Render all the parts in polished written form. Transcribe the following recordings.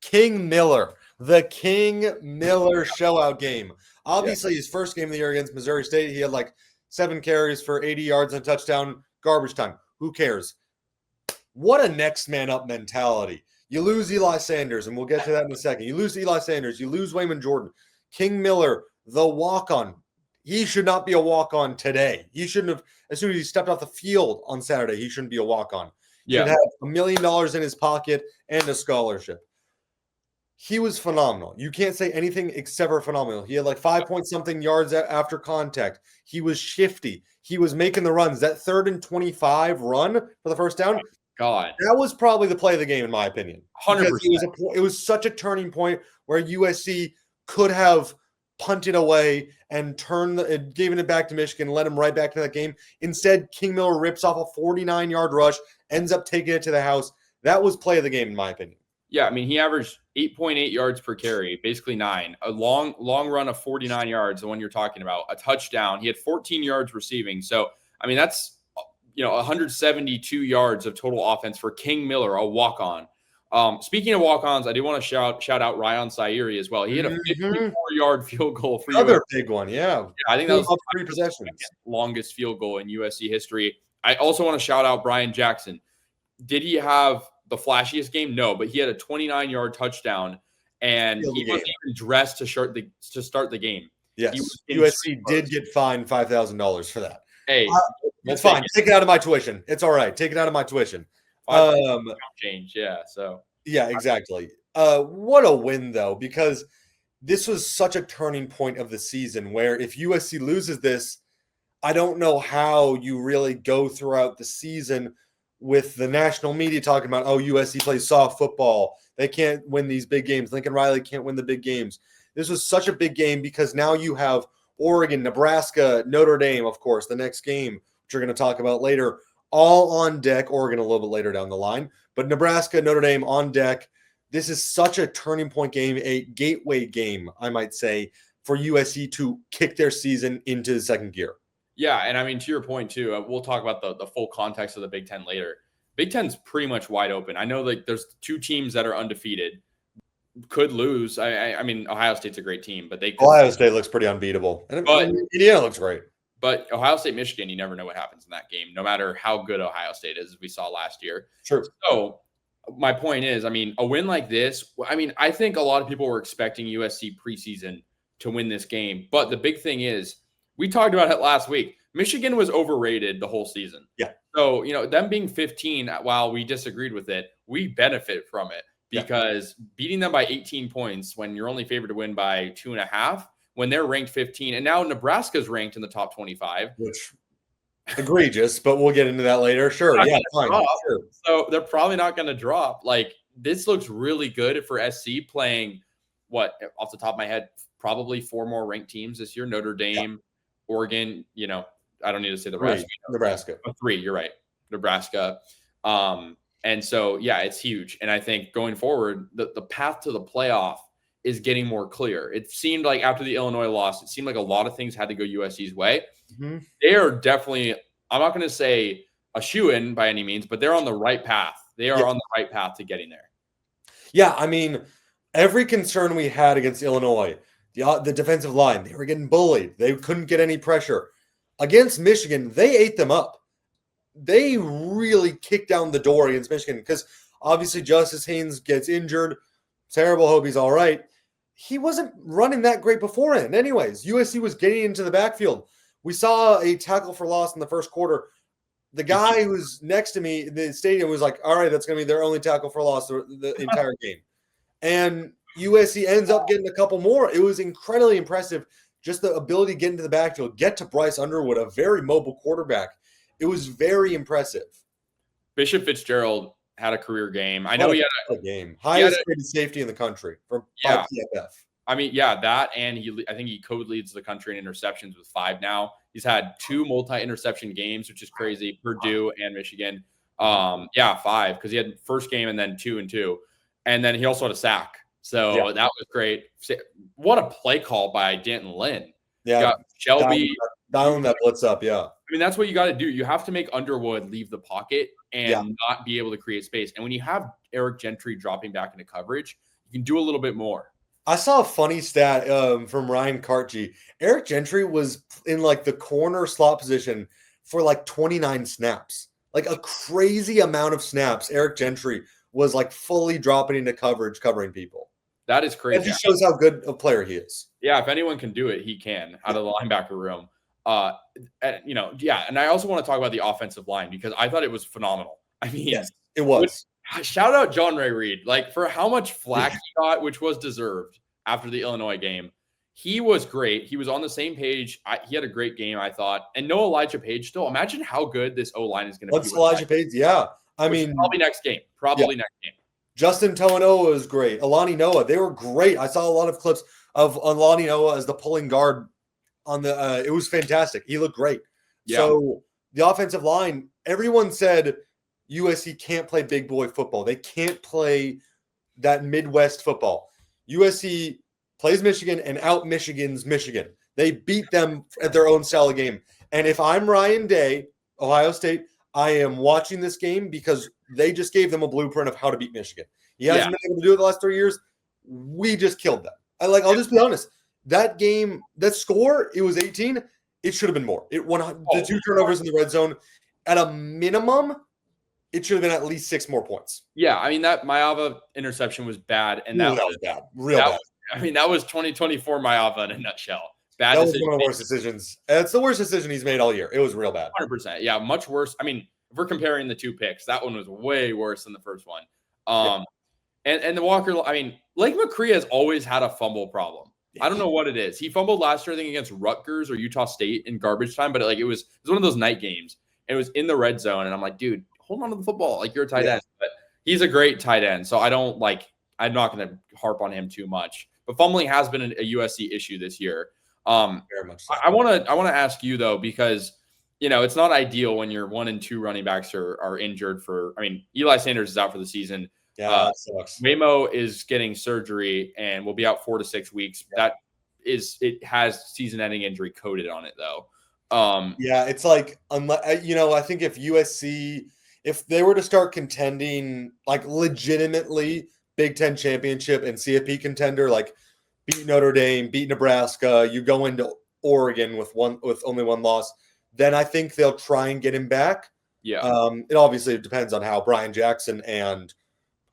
King Miller, the King Miller showout game. Obviously, his first game of the year against Missouri State, he had like 7 carries for 80 yards and a touchdown, garbage time. Who cares? What a next man up mentality. You lose Eli Sanders, and we'll get to that in a second. You lose Eli Sanders, you lose Waymond Jordan. King Miller, the walk-on. He should not be a walk-on today. He shouldn't have, as soon as he stepped off the field on Saturday, he shouldn't be a walk-on. He should have $1 million in his pocket and a scholarship. He was phenomenal. You can't say anything except for phenomenal. He had like 5-point-something yards after contact. He was shifty. He was making the runs. That 3rd and 25 run for the first down, God, that was probably the play of the game, in my opinion. 100%. It was such a turning point where USC could have punted away and given it back to Michigan, led him right back to that game. Instead, King Miller rips off a 49-yard rush, ends up taking it to the house. That was play of the game, in my opinion. Yeah, I mean, he averaged 8.8 yards per carry, basically 9. A long run of 49 yards, the one you're talking about, a touchdown. He had 14 yards receiving. So, I mean, that's 172 yards of total offense for King Miller, a walk-on. Speaking of walk-ons, I do want to shout out Ryon Sayeri as well. He had a 54-yard field goal for Another big one, yeah. I think that was 3 possessions. Longest field goal in USC history. I also want to shout out Bryan Jackson. Did he have the flashiest game? No, but he had a 29-yard touchdown, and he wasn't even dressed to start the game. Yes, USC did get fined $5,000 for that. Hey, that's fine. Take it out of my tuition. It's all right. Take it out of my tuition. Change, yeah. So yeah, exactly. What a win though, because this was such a turning point of the season. Where if USC loses this, I don't know how you really go throughout the season with the national media talking about, oh, USC plays soft football. They can't win these big games. Lincoln Riley can't win the big games. This was such a big game because now you have Oregon, Nebraska, Notre Dame, of course, the next game, which we're going to talk about later, all on deck. Oregon a little bit later down the line, but Nebraska, Notre Dame on deck. This is such a turning point game, a gateway game, I might say, for USC to kick their season into the second gear. Yeah, and I mean, to your point, too, we'll talk about the full context of the Big Ten later. Big Ten's pretty much wide open. I know like there's 2 teams that are undefeated. Could lose. I mean, Ohio State's a great team, but Ohio State looks pretty unbeatable. But Indiana looks great. But Ohio State, Michigan, you never know what happens in that game, no matter how good Ohio State is, as we saw last year. Sure. So my point is, I mean, a win like this, I mean, I think a lot of people were expecting USC preseason to win this game. But the big thing is, we talked about it last week. Michigan was overrated the whole season. Yeah. So, them being 15, while we disagreed with it, we benefit from it because beating them by 18 points when you're only favored to win by 2.5, when they're ranked 15, and now Nebraska's ranked in the top 25. Which egregious, but we'll get into that later. Sure. Yeah, fine. Sure. So they're probably not going to drop. Like, this looks really good for SC playing, off the top of my head, probably 4 more ranked teams this year. Notre Dame, Oregon, I don't need to say the rest. Nebraska. 3, you're right. Nebraska. And so, yeah, it's huge. And I think going forward, the path to the playoff is getting more clear. It seemed like after the Illinois loss, it seemed like a lot of things had to go USC's way. Mm-hmm. They are definitely, I'm not going to say a shoo-in by any means, but they're on the right path. They are on the right path to getting there. Yeah, I mean, every concern we had against Illinois, the defensive line, they were getting bullied. They couldn't get any pressure. Against Michigan, they ate them up. They really kicked down the door against Michigan because obviously Justice Haynes gets injured. Terrible, hope he's all right. He wasn't running that great beforehand. Anyways, USC was getting into the backfield. We saw a tackle for loss in the first quarter. The guy who was next to me in the stadium was like, all right, that's going to be their only tackle for loss the entire game. And USC ends up getting a couple more. It was incredibly impressive. Just the ability to get into the backfield, get to Bryce Underwood, a very mobile quarterback. It was very impressive. Bishop Fitzgerald had a career game. I know he had a game. Highest rated safety in the country from PFF. I mean, that, and I think he co-leads the country in interceptions with 5 now. He's had 2 multi-interception games, which is crazy, Purdue and Michigan. 5, because he had first game and then 2 and 2. And then he also had a sack. So that was great. What a play call by Danton Lynn. Yeah. Got Shelby. Dialing that blitz up, yeah. I mean, that's what you got to do. You have to make Underwood leave the pocket and not be able to create space. And when you have Eric Gentry dropping back into coverage, You can do a little bit more. I saw a funny stat from Ryan Kartji. Eric Gentry was in like the corner slot position for like 29 snaps. Like a crazy amount of snaps. Eric Gentry was like fully dropping into coverage, covering people. That is crazy. That just shows how good a player he is. Yeah, if anyone can do it, he can out of the linebacker room. And I also want to talk about the offensive line because I thought it was phenomenal. I mean, yes, it was. Shout out John Ray Reed, like for how much flack he got, which was deserved after the Illinois game. He was great. He was on the same page. He had a great game, I thought. And no Elijah Page still. Imagine how good this O-line is going to be. Once Elijah Page, yeah. I mean, probably next game. Next game. Justin Toanoa was great. Alani Noah, they were great. I saw a lot of clips of Alani Noah as the pulling guard on the it was fantastic. He looked great. Yeah. So the offensive line, everyone said USC can't play big boy football. They can't play that Midwest football. USC plays Michigan and out Michigan's Michigan. They beat them at their own style of game. And if I'm Ryan Day, Ohio State, I am watching this game because they just gave them a blueprint of how to beat Michigan. He hasn't been able to do it the last 3 years. We just killed them. I'll just be honest. That game, that score, it was 18. It should have been more. The 2 turnovers in the red zone. At a minimum, it should have been at least 6 more points. Yeah, I mean, that Maava interception was bad. And that was bad. Real bad. I mean, that was 2024 Maava in a nutshell. That was one of the worst decisions. It's the worst decision he's made all year. It was real bad. 100%. Yeah, much worse. I mean, if we're comparing the 2 picks, that one was way worse than the first one. And the Walker, I mean, Lake McCree has always had a fumble problem. I don't know what it is. He fumbled last year, I think, against Rutgers or Utah State in garbage time, but it was one of those night games. And it was in the red zone. And I'm like, dude, hold on to the football. Like, you're a tight end. But he's a great tight end. So I'm not going to harp on him too much. But fumbling has been a USC issue this year. Very much so. I want to ask you, though, because it's not ideal when your 1 and 2 running backs are injured Eli Sanders is out for the season. Yeah, that sucks. Waymo is getting surgery and will be out 4 to 6 weeks. Yeah. It has season-ending injury coded on it, though. It's like, I think if USC, if they were to start contending, like legitimately Big Ten championship and CFP contender, like beat Notre Dame, beat Nebraska, you go into Oregon with only 1 loss, then I think they'll try and get him back. Yeah. It obviously depends on how Bryan Jackson and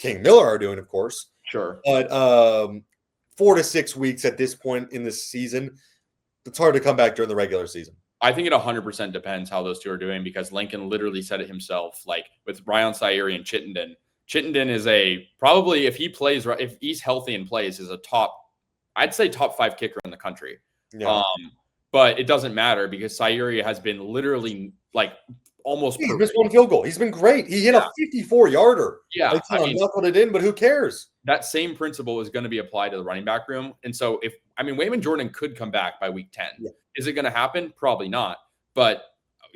King Miller are doing, of course. Sure. But 4 to 6 weeks at this point in the season, it's hard to come back during the regular season. I think it 100% depends how those 2 are doing because Lincoln literally said it himself, like with Ryon Sayeri and Chittenden. Chittenden is probably if he's healthy and plays, is a top 5 kicker in the country. Yeah. But it doesn't matter because Sayeri has been literally like almost He missed 1 field goal. He's been great. He hit a 54-yarder. Yeah. Knuckled it in, but who cares? That same principle is going to be applied to the running back room. And so Waymond Jordan could come back by week 10. Yeah. Is it going to happen? Probably not. But,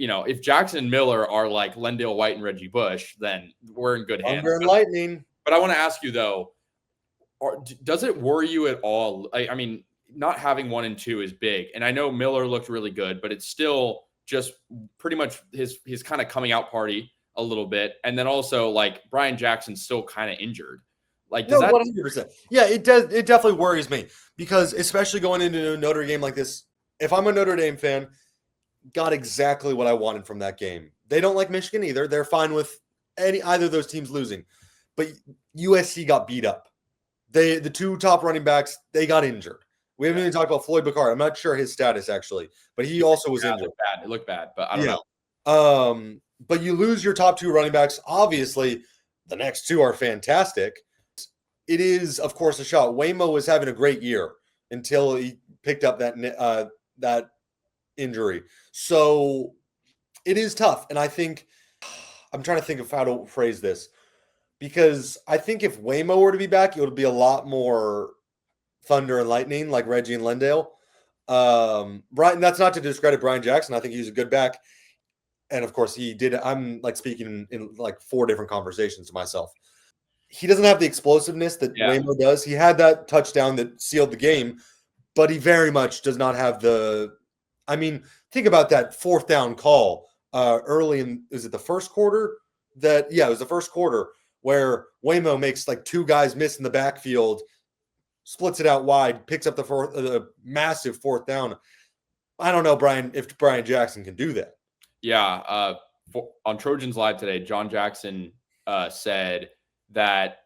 if Jackson and Miller are like Lendale White and Reggie Bush, then we're in good hands. Thunder and lightning. But I want to ask you, though, does it worry you at all? Not having 1 and 2 is big. And I know Miller looked really good, but it's still just pretty much his kind of coming out party a little bit. And then also, like, Bryan Jackson's still kind of injured. Like, 100%. Yeah, it does. It definitely worries me because especially going into a Notre Dame like this, if I'm a Notre Dame fan, got exactly what I wanted from that game. They don't like Michigan either. They're fine with either of those teams losing. But USC got beat up. The 2 top running backs, they got injured. We haven't even talked about Floyd Bacard. I'm not sure his status actually, but he also was injured. It looked bad, but I don't know. But you lose your top 2 running backs. Obviously, the next 2 are fantastic. It is, of course, a shot. Waymo was having a great year until he picked up that injury. So it is tough. And I think I'm trying to think of how to phrase this because I think if Waymo were to be back, it would be a lot more thunder and lightning like Reggie and Lendale. Brian, that's not to discredit Bryan Jackson. I think he's a good back. And of course he did. I'm like speaking in like 4 different conversations to myself. He doesn't have the explosiveness that Waymo does. He had that touchdown that sealed the game, but he very much does not have think about that 4th down call early in, is it the first quarter? It was the first quarter where Waymond makes like two guys miss in the backfield, splits it out wide, picks up the massive fourth down. I don't know, Brian, if Bryan Jackson can do that. Yeah. On Trojans Live today, John Jackson said that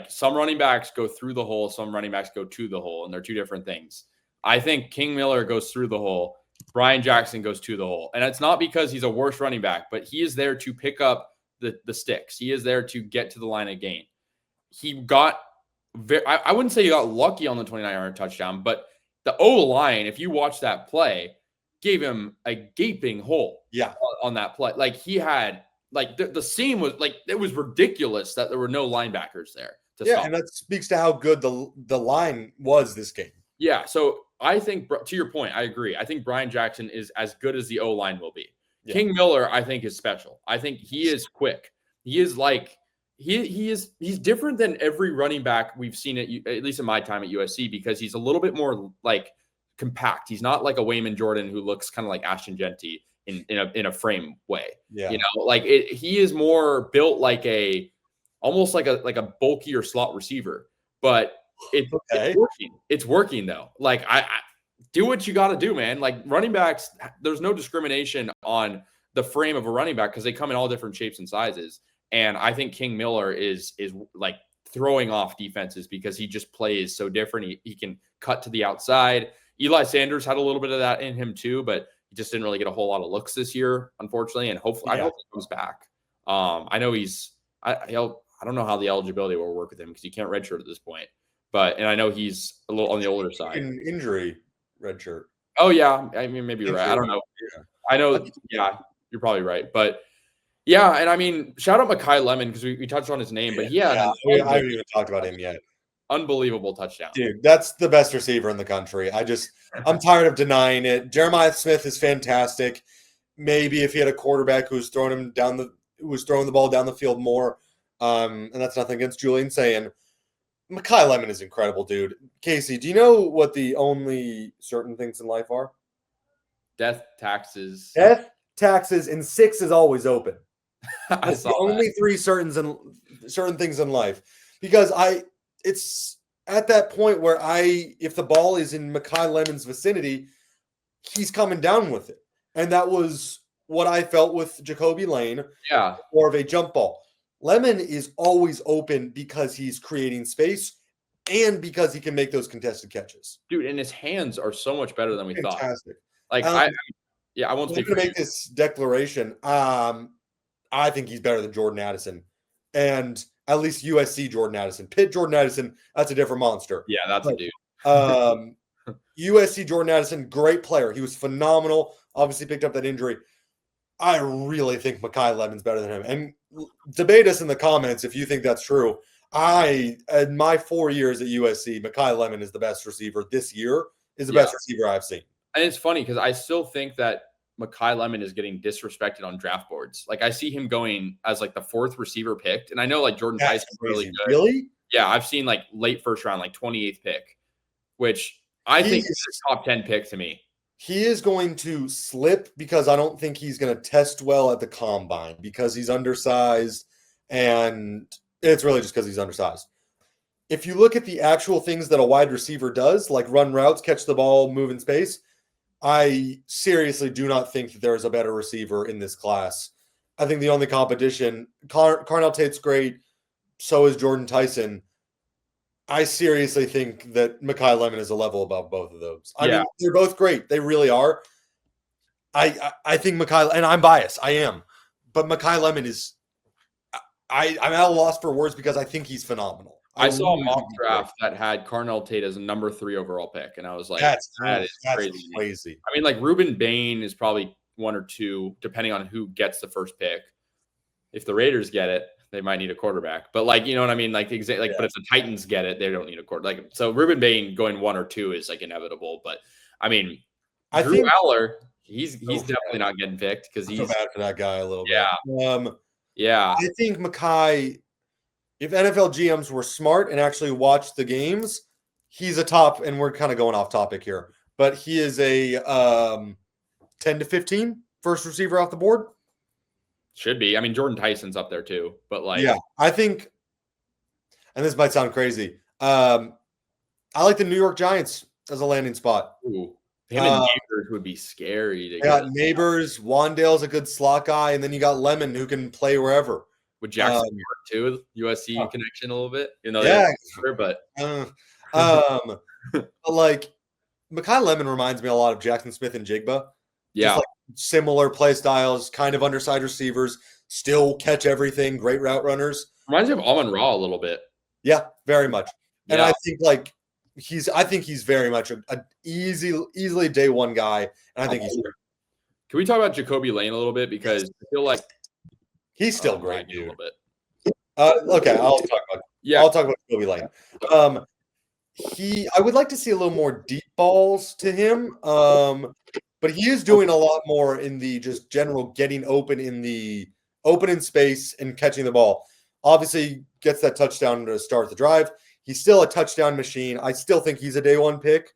some running backs go through the hole, some running backs go to the hole, and they're two different things. I think King Miller goes through the hole. Bryan Jackson goes to the hole. And it's not because he's a worse running back, but he is there to pick up the sticks. He is there to get to the line of gain. He got I wouldn't say he got lucky on the 29-yard touchdown, but the O-line, if you watch that play, gave him a gaping hole on that play. Like he had the seam was it was ridiculous that there were no linebackers there to stop. And that speaks to how good the line was this game. Yeah, so I think, to your point, I agree. I think Bryan Jackson is as good as the O-line will be. Yeah. King Miller, I think, is special. I think he is quick. He is he's different than every running back we've seen at least in my time at USC, because he's a little bit more compact. He's not like a Waymond Jordan who looks kind of like Ashton Genty in a frame way. Yeah. He is more built almost like a bulkier slot receiver, but it's working. It's working though. I do what you got to do, man. Running backs, there's no discrimination on the frame of a running back because they come in all different shapes and sizes. And I think King Miller is throwing off defenses because he just plays so different. He can cut to the outside. Eli Sanders had a little bit of that in him too, but he just didn't really get a whole lot of looks this year, unfortunately. And hopefully, I hope he comes back. I know I don't know how the eligibility will work with him because he can't redshirt at this point. And I know he's a little on the older side. Injury redshirt. Oh yeah, I mean maybe you're right. I don't know. Yeah. I know. Yeah, you're probably right. But yeah, and I mean, shout out Makai Lemon because we touched on his name, but I haven't even talked about him yet. Unbelievable touchdown, dude. That's the best receiver in the country. I'm tired of denying it. Jeremiah Smith is fantastic. Maybe if he had a quarterback who was throwing the ball down the field more, and that's nothing against Julian saying. Makai Lemon is incredible, dude. Casey, do you know what the only certain things in life are? Death, taxes, and 6 is always open. That's the only 3 certain things in life. Because it's at that point where if the ball is in Makai Lemon's vicinity, he's coming down with it. And that was what I felt with Jacoby Lane. Yeah. More of a jump ball. Lemon is always open because he's creating space and because he can make those contested catches. Dude, and his hands are so much better than we thought. Fantastic. I won't speak for you. Make this declaration. I think he's better than Jordan Addison. And at least USC Jordan Addison. Pitt Jordan Addison, that's a different monster. Yeah, that's a dude. USC Jordan Addison, great player. He was phenomenal. Obviously picked up that injury. I really think Makai Lemon's better than him. And debate us in the comments if you think that's true. In my 4 years at USC, Makai Lemon is the best receiver this year, is the best receiver I've seen. And it's funny because I still think that Makai Lemon is getting disrespected on draft boards. I see him going as the 4th receiver picked. And I know Jordan Tyson is really good. Really? Yeah, I've seen late first round, 28th pick, which I think is a top 10 pick to me. He is going to slip because I don't think he's going to test well at the combine because he's undersized, and it's really just because he's undersized. If you look at the actual things that a wide receiver does, like run routes, catch the ball, move in space, I seriously do not think that there is a better receiver in this class. I think the only competition, Carnell Tate's great, so is Jordan Tyson. I seriously think that Makai Lemon is a level above both of those. I mean, they're both great. They really are. I think Makai, and I'm biased. I am. But Makai Lemon is, I'm at a loss for words because I think he's phenomenal. I saw a mock draft that had Carnell Tate as a number 3 overall pick, and I was like, that is crazy. I mean, Ruben Bain is probably 1 or 2, depending on who gets the first pick. If the Raiders get it, they might need a quarterback. But you know what I mean? But if the Titans get it, they don't need a quarterback. So Ruben Bain going 1 or 2 is inevitable. But I mean, Drew Aller, he's definitely not getting picked because he's bad for that guy a little bit. Yeah. I think Makai, if NFL GMs were smart and actually watched the games, he's a top, and we're kind of going off topic here, but he is a 10 to 15 first receiver off the board. Should be. I mean, Jordan Tyson's up there too, but I think and this might sound crazy. I like the New York Giants as a landing spot. Ooh, him and Neighbors would be scary to got get. Neighbors, Wandale's a good slot guy, and then you got Lemon who can play wherever. With Jackson too, USC connection a little bit, but like Makai Lemon reminds me a lot of Jackson Smith and Jigba. Yeah, just like similar play styles, kind of undersized receivers, still catch everything, great route runners. Reminds me of Amon-Ra a little bit. Yeah, very much. And Yeah. I think he's very much an easily day one guy. And I think he's great. Can we talk about Jacoby Lane a little bit? Because I feel like he's still great, dude. A little bit. Okay, I'll talk about Jacoby Lane. I would like to see a little more deep balls to him. But he is doing a lot more in the just general getting open in space and catching the ball. Obviously, gets that touchdown to start the drive. He's still a touchdown machine. I still think he's a day one pick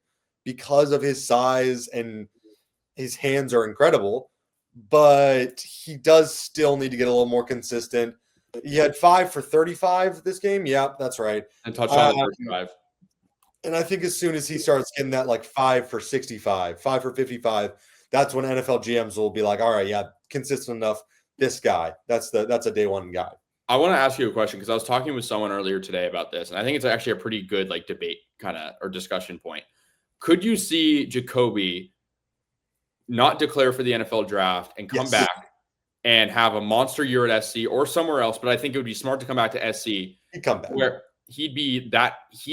because of his size and his hands are incredible. But he does still need to get a little more consistent. He had 5 for 35 this game. Yeah, that's right. And touchdown the first drive. And I think as soon as he starts getting that like 5 for 65, 5 for 55, that's when NFL GMs will be like, all right, yeah, consistent enough. This guy, that's a day one guy. I want to ask you a question because I was talking with someone earlier today about this, and I think it's actually a pretty good like debate kind of or discussion point. Could you see Jacoby not declare for the NFL draft and come back and have a monster year at SC or somewhere else? But I think it would be smart to come back to SC. He'd come back. Where he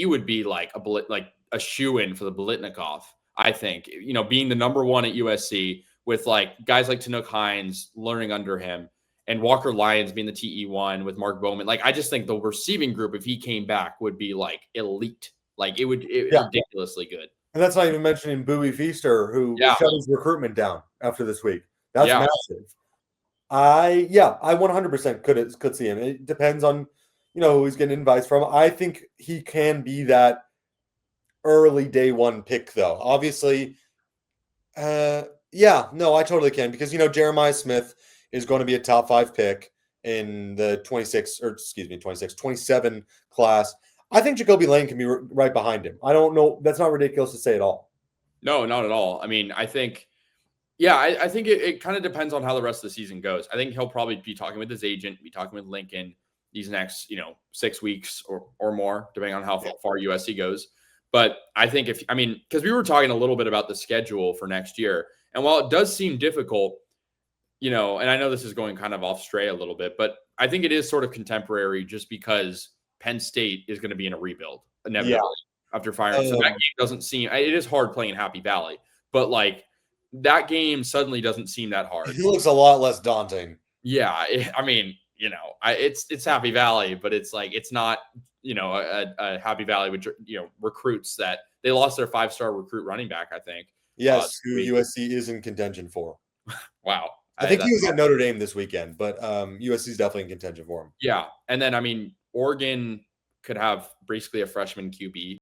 would be like a shoe-in for the Biletnikoff, I think. You know, being the number one at USC with like guys like Tanook Hines learning under him and Walker Lyons being the TE1 with Mark Bowman. Like, I just think the receiving group, if he came back, would be like elite. Like, it would ridiculously good. And that's not even mentioning Bowie Feaster, who shut his recruitment down after this week. That's massive. I 100% could see him. It depends on who he's getting invites from. I think he can be that early day one pick, though. Obviously, I totally can because Jeremiah Smith is going to be a top 5 pick in the 27 class. I think Jacoby Lane can be right behind him. I don't know. That's not ridiculous to say at all. No, not at all. I mean, I think it kind of depends on how the rest of the season goes. I think he'll probably be talking with his agent, be talking with Lincoln these next, 6 weeks or more, depending on how far USC goes. But I think because we were talking a little bit about the schedule for next year, and while it does seem difficult, and I know this is going kind of off stray a little bit, but I think it is sort of contemporary just because Penn State is going to be in a rebuild inevitably after firing. So that game doesn't seem, it is hard playing Happy Valley, but like that game suddenly doesn't seem that hard. It looks a lot less daunting. Yeah. It's Happy Valley, but it's like, it's not, a Happy Valley with, recruits that they lost their 5-star recruit running back, I think. Yes. Who USC is in contention for. Wow. I think he was at Notre Dame this weekend, but USC is definitely in contention for him. Yeah. And then, Oregon could have basically a freshman QB